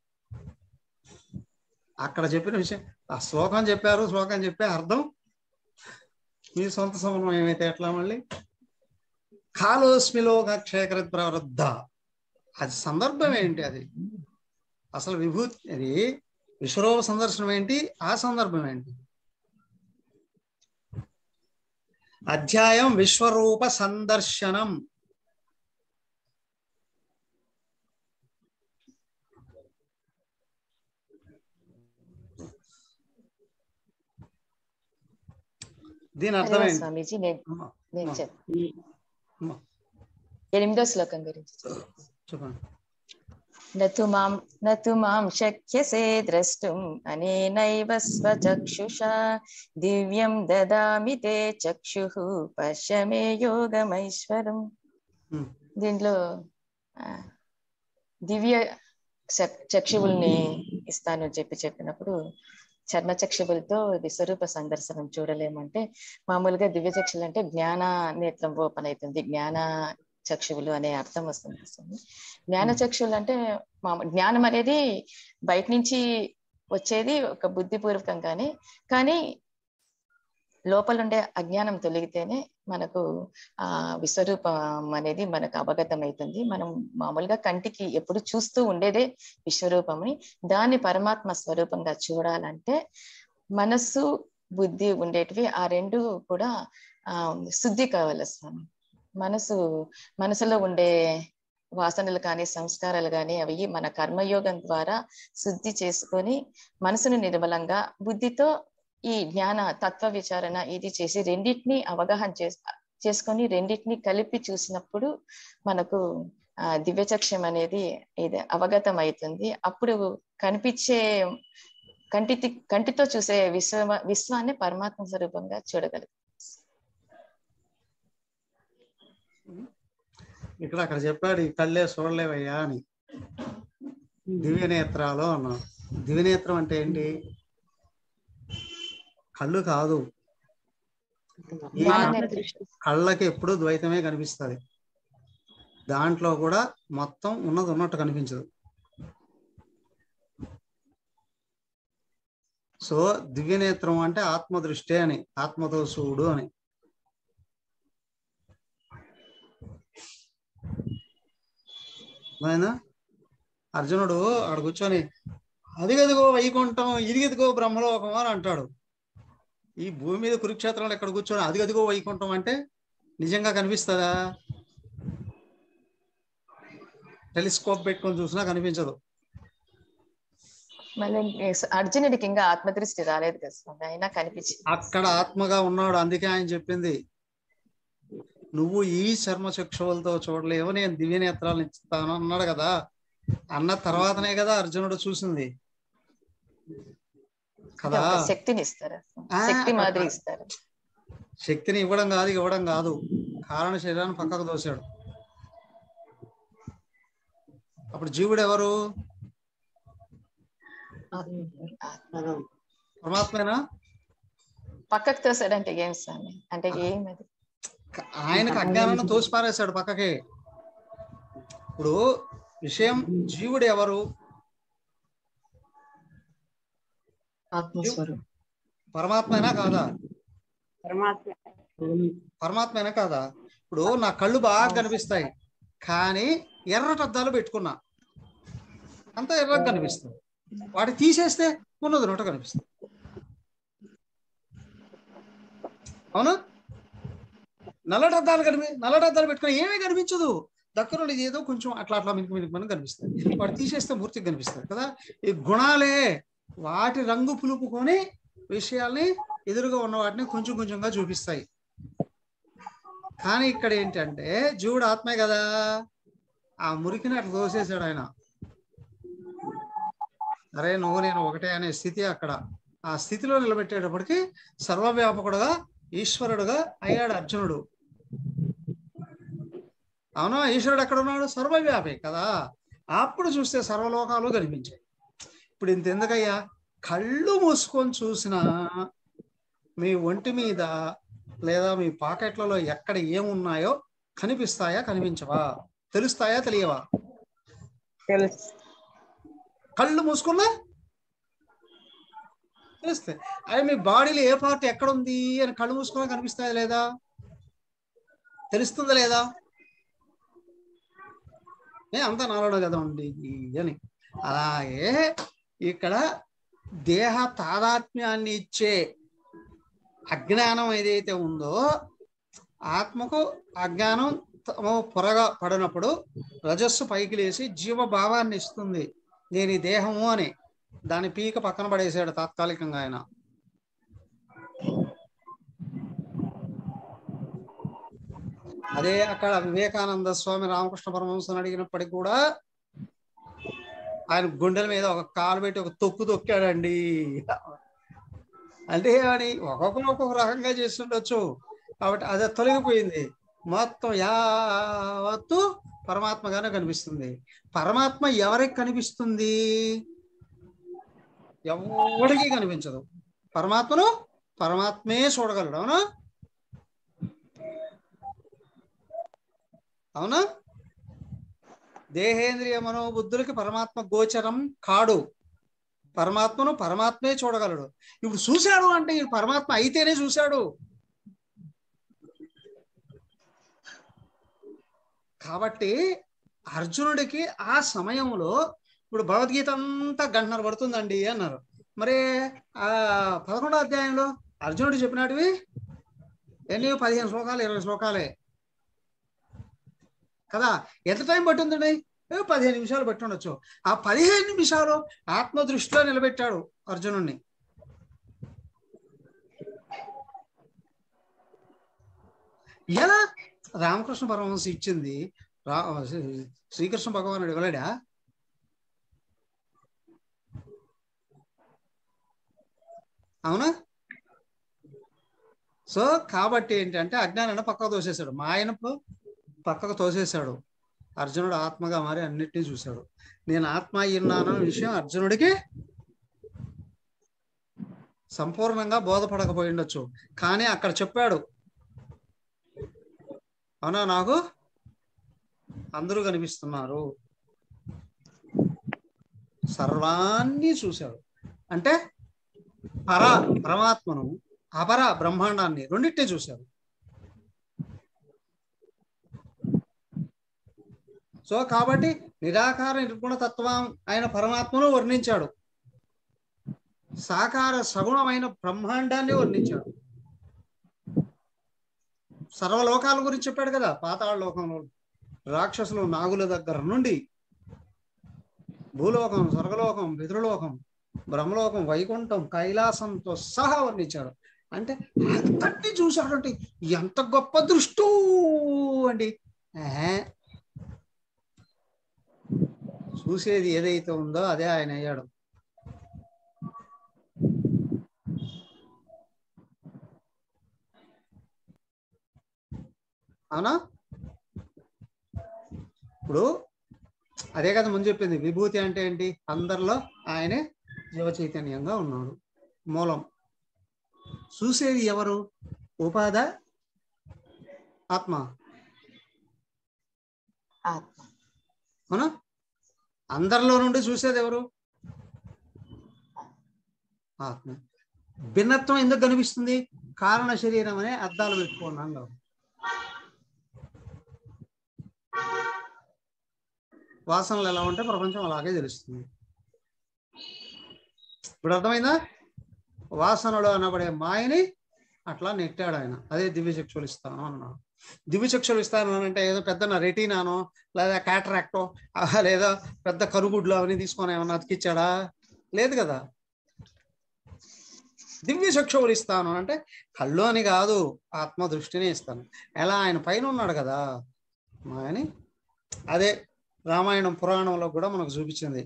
అక్కడ చెప్పిన విషయం ఆ శ్లోకం చెప్పారు, శ్లోకం చెప్పే అర్థం మీ సొంత సమన్వయం అయితే ఎట్లా? మళ్ళీ కాలోస్మిలోక క్షేకృత్ ప్రవృద్ధ, అది సందర్భం ఏంటి? అది అసలు విభూతి, అది విశ్వరూప సందర్శనం ఏంటి? ఆ సందర్భం ఏంటి? అధ్యాయం విశ్వరూప సందర్శనం. దీని అర్థం ఏంటి? స్వామీజీ నేను 8వ శ్లోకం గురించి చెప్పండి. నతు మాం శక్యసే ద్రష్టుం అనేనైవ స్వచక్షుషా దివ్యం దదామి తే చక్షుః పశ్య మే యోగమైశ్వరం. దీంట్లో దివ్య చక్షువుల్ని ఇస్తాను చెప్పినప్పుడు చర్మచక్షువులతో విశ్వరూప సందర్శనం చూడలేమంటే, మామూలుగా దివ్య చక్షులు అంటే జ్ఞాన నేత్రం ఓపెన్ అవుతుంది, జ్ఞాన చక్షువులు అనే అర్థం వస్తుంది. జ్ఞాన చక్షువులు అంటే జ్ఞానం అనేది బయట నుంచి వచ్చేది ఒక బుద్ధిపూర్వకంగానే, కానీ లోపల ఉండే అజ్ఞానం తొలగితేనే మనకు ఆ విశ్వరూపం అనేది మనకు అవగతం అవుతుంది. మనం మామూలుగా కంటికి ఎప్పుడు చూస్తూ ఉండేదే విశ్వరూపమని, దాన్ని పరమాత్మ స్వరూపంగా చూడాలంటే మనస్సు బుద్ధి ఉండేటివి ఆ రెండు కూడా శుద్ధి కావాలి స్వామి. మనసులో ఉండే వాసనలు కానీ సంస్కారాలు కానీ అవి మన కర్మయోగం ద్వారా శుద్ధి చేసుకొని మనసును నిర్మలంగా బుద్ధితో ఈ జ్ఞాన తత్వ విచారణ ఇది చేసి రెండింటిని అవగాహన చేసుకొని రెండింటిని కలిపి చూసినప్పుడు మనకు దివ్యచక్షం అనేది ఇది అవగతం అవుతుంది. అప్పుడు కనిపించే కంటితో చూసే విశ్వాన్ని పరమాత్మ స్వరూపంగా చూడగలదు. అక్కడ చెప్పాడు ఈ కళ్ళే చూడలేవయ్యా అని. దివ్య నేత్రాలు అన్నాడు. దివ్య నేత్రం అంటే ఏంటి? కళ్ళు కాదు, ఈ కళ్ళకి ఎప్పుడు ద్వైతమే కనిపిస్తుంది. దాంట్లో కూడా మొత్తం ఉన్నది ఉన్నట్టు కనిపించదు. సో దివ్య నేత్రం అంటే ఆత్మదృష్టి అని, ఆత్మతో చూడు అని. అర్జునుడు అక్కడ కూర్చొని అదిగదిగో వైకుంఠం, ఇదిగదిగో బ్రహ్మలోకం అని అంటాడు. ఈ భూమి మీద కురుక్షేత్రంలో ఎక్కడ కూర్చొని అదిగదిగో వైకుంఠం అంటే నిజంగా కనిపిస్తుందా? టెలిస్కోప్ పెట్టుకొని చూసినా కనిపించదు. మళ్ళీ అర్జునుడికి ఇంకా ఆత్మదృష్టి రాలేదు కదా స్వామి, అయినా కనిపించింది. అక్కడ ఆత్మగా ఉన్నాడు. అందుకే ఆయన చెప్పింది నువ్వు ఈ చర్మ చక్షువులతో చూడలేవు, నేను దివ్య నేత్రాలను ఇస్తాను అన్నాడు కదా. అన్న తర్వాతనే కదా అర్జునుడు చూసింది కదా. శక్తిని ఇస్తారా? శక్తి మాదిరి ఇస్తారు. శక్తిని ఇవ్వడం కాదు, కారణ శరీరాన్ని పక్కకు దోశాడు. అప్పుడు జీవుడు ఎవరు? పరమాత్మేనా? పక్కకు తోసాడంటే ఏం స్వామి? అంటే ఏమది? ఆయనకు అజ్ఞానాన్ని తోసిపారేశాడు పక్కకి. ఇప్పుడు విషయం జీవుడు ఎవరు? పరమాత్మేనా కాదా? పరమాత్మేనా కాదా? ఇప్పుడు నా కళ్ళు బాగా కనిపిస్తాయి, కానీ ఎర్రటద్దాలు పెట్టుకున్నా అంతా ఎర్రగా కనిపిస్తుంది. వాటి తీసేస్తే ఉన్నది నోట కనిపిస్తుంది. అవునా? నల్లటద్దాలు పెట్టుకుని ఏమీ కనిపించదు. దగ్గర ఏదో కొంచెం అట్లా అట్లా మినికి కనిపిస్తుంది. వాటి తీసేస్తే మూర్తికి కనిపిస్తుంది కదా. ఈ గుణాలే వాటి రంగు పులుపుకొని విషయాల్ని ఎదురుగా ఉన్న వాటిని కొంచెం కొంచెంగా చూపిస్తాయి. కానీ ఇక్కడ ఏంటంటే జీవుడు ఆత్మే కదా, ఆ మురికిని అట్లా దోసేసాడు ఆయన. అరే నువ్వు నేను ఒకటే అనే స్థితి అక్కడ. ఆ స్థితిలో నిలబెట్టేటప్పటికి సర్వవ్యాపకుడుగా ఈశ్వరుడుగా అయ్యాడు అర్జునుడు. అవునా? ఈశ్వరుడు ఎక్కడ ఉన్నాడు? సర్వవ్యాపి కదా. అప్పుడు చూస్తే సర్వలోకాలు కనిపించాయి. ఇప్పుడు ఇంత ఎందుకయ్యా, కళ్ళు మూసుకొని చూసినా మీ ఒంటి మీద లేదా మీ పాకెట్లలో ఎక్కడ ఏమున్నాయో కనిపిస్తాయా కనిపించవా? తెలుస్తాయా తెలియవా? కళ్ళు మూసుకున్నా తెలుస్తాయి. అవి మీ బాడీలో ఏ పార్ట్ ఎక్కడ ఉంది అని కళ్ళు మూసుకున్నా కనిపిస్తాయా లేదా? తెలుస్తుందా లేదా? అంతా నాలో కదా ఉంది అని. అలాగే ఇక్కడ దేహ తాదాత్మ్యాన్ని ఇచ్చే అజ్ఞానం ఏదైతే ఉందో, ఆత్మకు అజ్ఞానం పొరగా పడినప్పుడు రజస్సు పైకి లేచి జీవభావాన్ని ఇస్తుంది. నేను ఈ దేహము అని దాని పీక పక్కన పడేసాడు తాత్కాలికంగా ఆయన. అదే అక్కడ వివేకానంద స్వామి రామకృష్ణ పరమహంసని అడిగినప్పటికీ కూడా ఆయన గుండెల మీద ఒక కాలు పెట్టి ఒక తొక్కు తొక్కాడండి. అంటే అని ఒక్కొక్కరు ఒక్కొక్క రకంగా చేస్తుండొచ్చు. కాబట్టి అదే తొలగిపోయింది. మొత్తం యావత్తు పరమాత్మగానే కనిపిస్తుంది. పరమాత్మ ఎవరికి కనిపిస్తుంది? ఎవరికి కనిపించదు. పరమాత్మను పరమాత్మే చూడగలడు. అవునా? అవునా? దేహేంద్రియ మనోబుద్ధులకి పరమాత్మ గోచరం కాడు. పరమాత్మను పరమాత్మే చూడగలడు. ఇప్పుడు చూశాడు అంటే ఈ పరమాత్మ అయితేనే చూశాడు. కాబట్టి అర్జునుడికి ఆ సమయంలో ఇప్పుడు భగవద్గీత అంతా గంటన్నర పడుతుందండి అన్నారు. మరి ఆ 11వ అధ్యాయంలో అర్జునుడు చెప్పినటివి ఎన్ని? 15 శ్లోకాలు 20 శ్లోకాలే కదా. ఎంత టైం పట్టిందండి? 15 నిమిషాలు పట్టి ఉండొచ్చు. ఆ 15 నిమిషాలు ఆత్మదృష్టిలో నిలబెట్టాడు అర్జునుడిని. ఎలా? రామకృష్ణ పరమహంస ఇచ్చింది శ్రీకృష్ణ భగవానుడు ఇవ్వలేడా? అవునా? సో కాబట్టి ఏంటంటే అజ్ఞానాన్ని పక్కకు తోసేశాడు, మాయను పక్కకు తోసేశాడు. అర్జునుడు ఆత్మగా మారి అన్నిటినీ చూశాడు. నేను ఆత్మ అయ్యున్నానన్న విషయం అర్జునుడికి సంపూర్ణంగా బోధపడకపోయి ఉండొచ్చు, కానీ అక్కడ చెప్పాడు. అవునా? నాకు అందరూ కనిపిస్తున్నారు, సర్వాన్ని చూశాడు. అంటే పరమాత్మను, అపర బ్రహ్మాండాన్ని రెండింటినీ చూశాడు. సో కాబట్టి నిరాకార నిర్గుణ తత్వం అయిన పరమాత్మను వర్ణించాడు, సాకార సగుణమైన బ్రహ్మాండాన్ని వర్ణించాడు. సర్వలోకాల గురించి చెప్పాడు కదా. పాతాళ లోకంలో రాక్షసులు, నాగుల దగ్గర నుండి భూలోకం, స్వర్గలోకం, పితృలోకం, బ్రహ్మలోకం, వైకుంఠం, కైలాసంతో సహా వర్ణించాడు. అంటే అంతటి చూశాడంటే ఎంత గొప్ప దృష్టి అండి. చూసేది ఏదైతే ఉందో అదే ఆయన అయ్యాడు. అవునా? ఇప్పుడు అదే కదా ముందు చెప్పింది. విభూతి అంటే ఏంటి? అందరిలో ఆయనే జీవ చైతన్యంగా ఉన్నాడు, మూలం. చూసేది ఎవరు? ఉపాధ, ఆత్మ. అవునా? అందరిలో నుండి చూసేది ఎవరు? ఆత్మ. భిన్నత్వం ఎందుకు కనిపిస్తుంది? కారణ శరీరం అనే అద్దాలు పెట్టుకున్నాం కదా. వాసనలు ఎలా ఉంటే ప్రపంచం అలాగే తెలుస్తుంది. ఇప్పుడు అర్థమైందా? వాసనలు అనబడే మాయని అట్లా నెట్టాడు ఆయన. అదే దివ్యచక్షులు ఇస్తాను అన్నాడు. దివ్యచక్షులు ఇస్తాను అంటే ఏదో పెద్ద రెటీనానో లేదా క్యాటరాక్టో లేదా పెద్ద కరుగుడ్లు అవన్నీ తీసుకొని ఏమన్నా అతికిచ్చాడా? లేదు కదా. దివ్యచక్షువులు ఇస్తాను అంటే కళ్ళు అని కాదు, ఆత్మ దృష్టిని ఇస్తాను. ఎలా? ఆయన పైన ఉన్నాడు కదా మాయని. అదే రామాయణం పురాణంలో కూడా మనకు చూపించింది.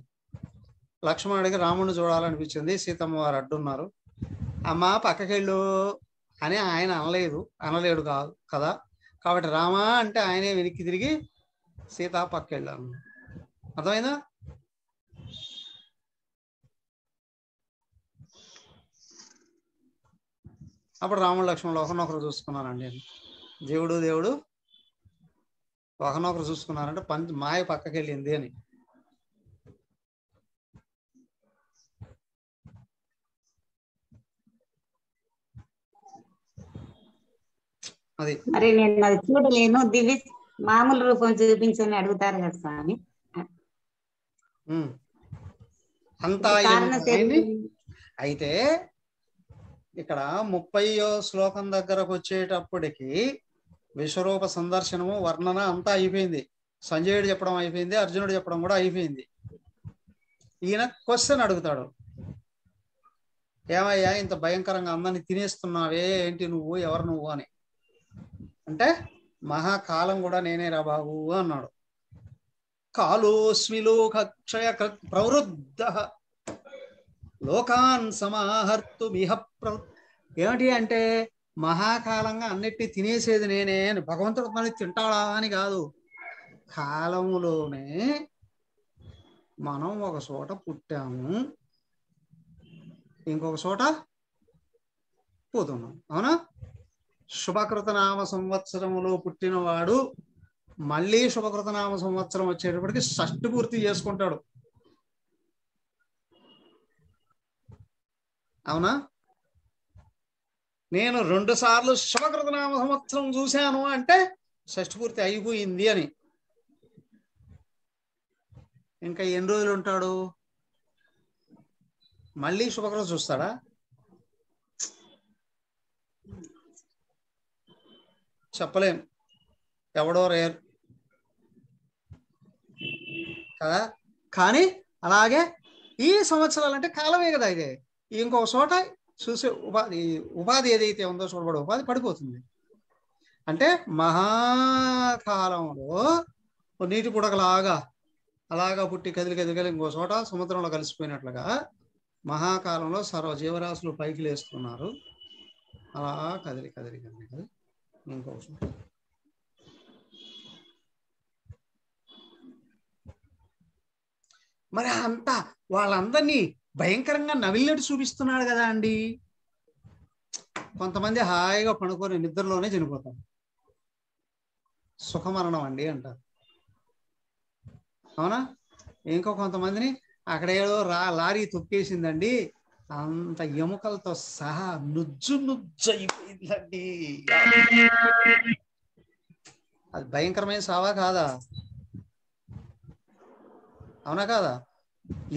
లక్ష్మణుడికి రాముడిని చూడాలనిపించింది, సీతమ్మ వారు అడ్డున్నారు. అమ్మ పక్కకెళ్ళు అని ఆయన అనలేడు కాదు కదా. కాబట్టి రామా అంటే ఆయనే వెనక్కి తిరిగి సీత పక్కకెళ్ళాను. అర్థమైందా? అప్పుడు రాముడు లక్ష్మణులు ఒకరినొకరు చూసుకున్నారండి. దేవుడు ఒకరినొకరు చూసుకున్నారంటే మాయ పక్కకెళ్ళింది అని. అది మరి నేను అది చూడలేను, దివ్య మామూలు రూపం చూపించని అడుగుతారు కదా స్వామి. అంతా అయితే ఇక్కడ 30వ శ్లోకం దగ్గరకు వచ్చేటప్పటికి విశ్వరూప సందర్శనము, వర్ణన అంతా అయిపోయింది. సంజయుడు చెప్పడం అయిపోయింది, అర్జునుడు చెప్పడం కూడా అయిపోయింది. ఈయన క్వశ్చన్ అడుగుతాడు, ఏమయ్యా ఇంత భయంకరంగా అందరినీ తినేస్తున్నావే, ఏంటి నువ్వు, ఎవరు నువ్వు అని. అంటే మహాకాలం కూడా నేనే రా బాబు అన్నాడు. కాలోస్మి లోకక్షయ ప్రవృద్ధ లోకాన్ సమాహర్తు ఏమిటి అంటే మహాకాలంగా అన్నిటినీ తినేసేది నేనే అని. భగవంతుడు మనని తింటాడా అని కాదు, కాలములోనే మనం ఒక చోట పుట్టాము, ఇంకొక చోట పోతున్నాం. అవునా? శుభకృతనామ సంవత్సరములో పుట్టినవాడు మళ్ళీ శుభకృతనామ సంవత్సరం వచ్చేటప్పటికి షష్ఠి పూర్తి చేసుకుంటాడు. అవునా? నేను 2 సార్లు శుభకృతనామ సంవత్సరం చూశాను అంటే షష్ఠి పూర్తి అయిపోయింది అని. ఇంకా ఎన్ని రోజులు ఉంటాడు? మళ్ళీ శుభకృత చూస్తాడా? చెప్పలేం, ఎవడో రేర్ కదా. కానీ అలాగే ఈ సంవత్సరాలు అంటే కాలమే కదా. ఇదే ఇంకొక చోట చూసే ఉపాధి ఏదైతే ఉందో చూడబడే ఉపాధి పడిపోతుంది. అంటే మహాకాలంలో నీటి పుడకలాగా అలాగా పుట్టి కదిలి ఇంకో చోట సముద్రంలో కలిసిపోయినట్లుగా మహాకాలంలో సర్వ జీవరాశులు పైకి లేస్తున్నారు. అలా కదిలి ఇంకోసం మరి అంతా వాళ్ళందరినీ భయంకరంగా నవిలినట్టు చూపిస్తున్నాడు కదా అండి. కొంతమంది హాయిగా పడుకొని నిద్రలోనే చనిపోతారు, సుఖమరణం అండి అంటారు, అవునా? ఇంకో కొంతమందిని అక్కడ ఏదో లారీ తొక్కేసిందండి, అంత ఎముకలతో సహా నుజ్జు అయిపోయిందండి. అది భయంకరమైన సావా కాదా? అవునా కాదా?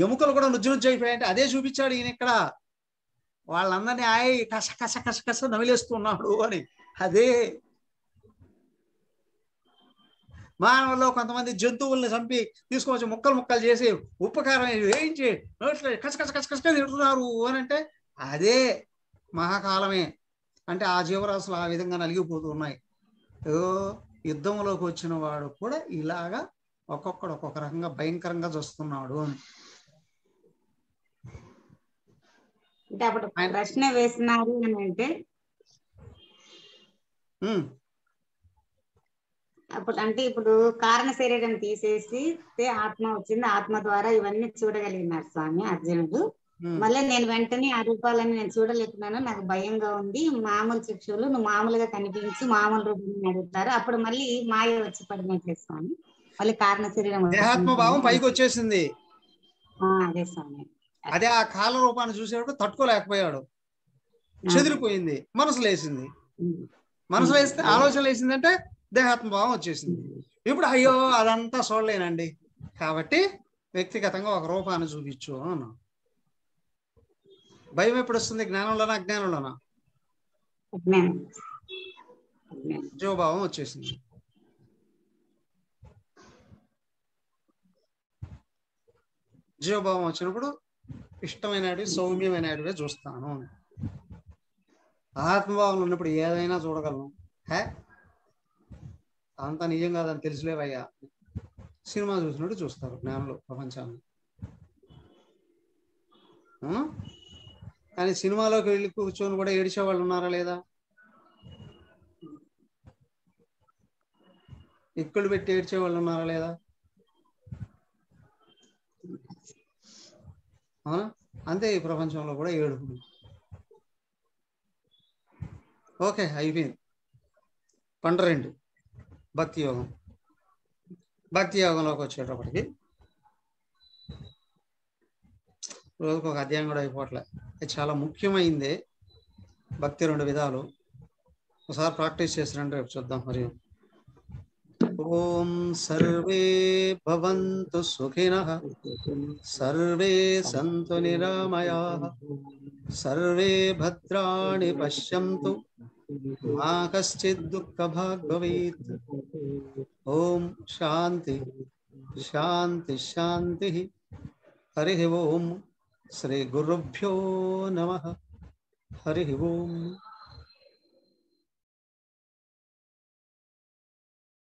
ఎముకలు కూడా నుజ్జు అయిపోయాయంటే అదే చూపించాడు ఈయన ఇక్కడ. వాళ్ళందరినీ కస కస కస కస నవిలేస్తున్నాడు అని. అదే మానవుల్లో కొంతమంది జంతువుల్ని చంపి తీసుకొచ్చి ముక్కలు చేసి ఉప్పుకారం వేయించి నోట్లో కసకస తిడుతున్నారు అని అంటే అదే మహాకాలమే. అంటే ఆ జీవరాశులు ఆ విధంగా నలిగిపోతూ ఉన్నాయి. యుద్ధంలోకి వచ్చిన వాడు కూడా ఇలాగా ఒక్కొక్కడు ఒక్కొక్క రకంగా భయంకరంగా చూస్తున్నాడు అని. అంటే అప్పుడు ప్రశ్న వేసినారు అని అంటే అప్పుడు అంటే ఇప్పుడు కారణ శరీరం తీసేసి ఆత్మ వచ్చింది, ఆత్మ ద్వారా ఇవన్నీ చూడగలిగినారు స్వామి అర్జునుడు. మళ్ళీ నేను వెంటనే ఆ రూపాలని నేను చూడలేకున్నాను, నాకు భయంగా ఉంది, మామూలు చక్షువులు నువ్వు మామూలుగా కనిపించి మామూలు రూపం అడుగుతారు. అప్పుడు మళ్ళీ మాయ వచ్చి పడినట్లే స్వామి. మళ్ళీ కారణ శరీరం దేహాత్మ భావం పైకి వచ్చేసింది. అదే స్వామి. అదే ఆ కాల రూపాన్ని చూసేటప్పుడు తట్టుకోలేకపోయాడు, చెదిరిపోయింది, మనసు లేసింది. మనసు లేస్తే ఆలోచన లేసిందంటే దేహాత్మ భావం వచ్చేసింది. ఇప్పుడు అయ్యో అదంతా చూడలేనండి కాబట్టి వ్యక్తిగతంగా ఒక రూపాన్ని చూపించు అన్నా. భయం ఎప్పుడు వస్తుంది? జ్ఞానంలోనా అజ్ఞానంలోనా? జీవభావం వచ్చేసింది. జీవభావం వచ్చినప్పుడు ఇష్టమైనవి సౌమ్యమైనవిగా చూస్తాను. ఆత్మభావం ఉన్నప్పుడు ఏదైనా చూడగలను. అంతా నిజం కాదని తెలుసులేవయ్యా. సినిమా చూసినట్టు చూస్తారు జ్ఞానంలో ప్రపంచాన్ని. కానీ సినిమాలోకి వెళ్ళి కూర్చొని కూడా ఏడిచే వాళ్ళు ఉన్నారా లేదా? ఇక్కులు పెట్టి ఏడ్చే వాళ్ళు ఉన్నారా లేదా? అవునా? అంతే ఈ ప్రపంచంలో కూడా ఏడుపులు. ఓకే, అయిపోయింది. 12 భక్తి యోగం. భక్తి యోగంలోకి వచ్చేటప్పటికి రోజుకు ఒక అధ్యాయం కూడా అయిపోవట్లే. ఇది చాలా ముఖ్యమైందే. భక్తి 2 విధాలు. ఒకసారి ప్రాక్టీస్ చేసిరండి, రేపు చూద్దాం. మరి ఓం సర్వే భవంతు సుఖినః, సర్వే సంతు నిరామయాః, సర్వే భద్రాణి పశ్యంతు, మా కశ్చిద్ దుఃఖభాగ్ భవేత్. ఓం శాంతి శాంతి శాంతి. హరి ఓం. శ్రీ గురుభ్యో నమః. హరి ఓం.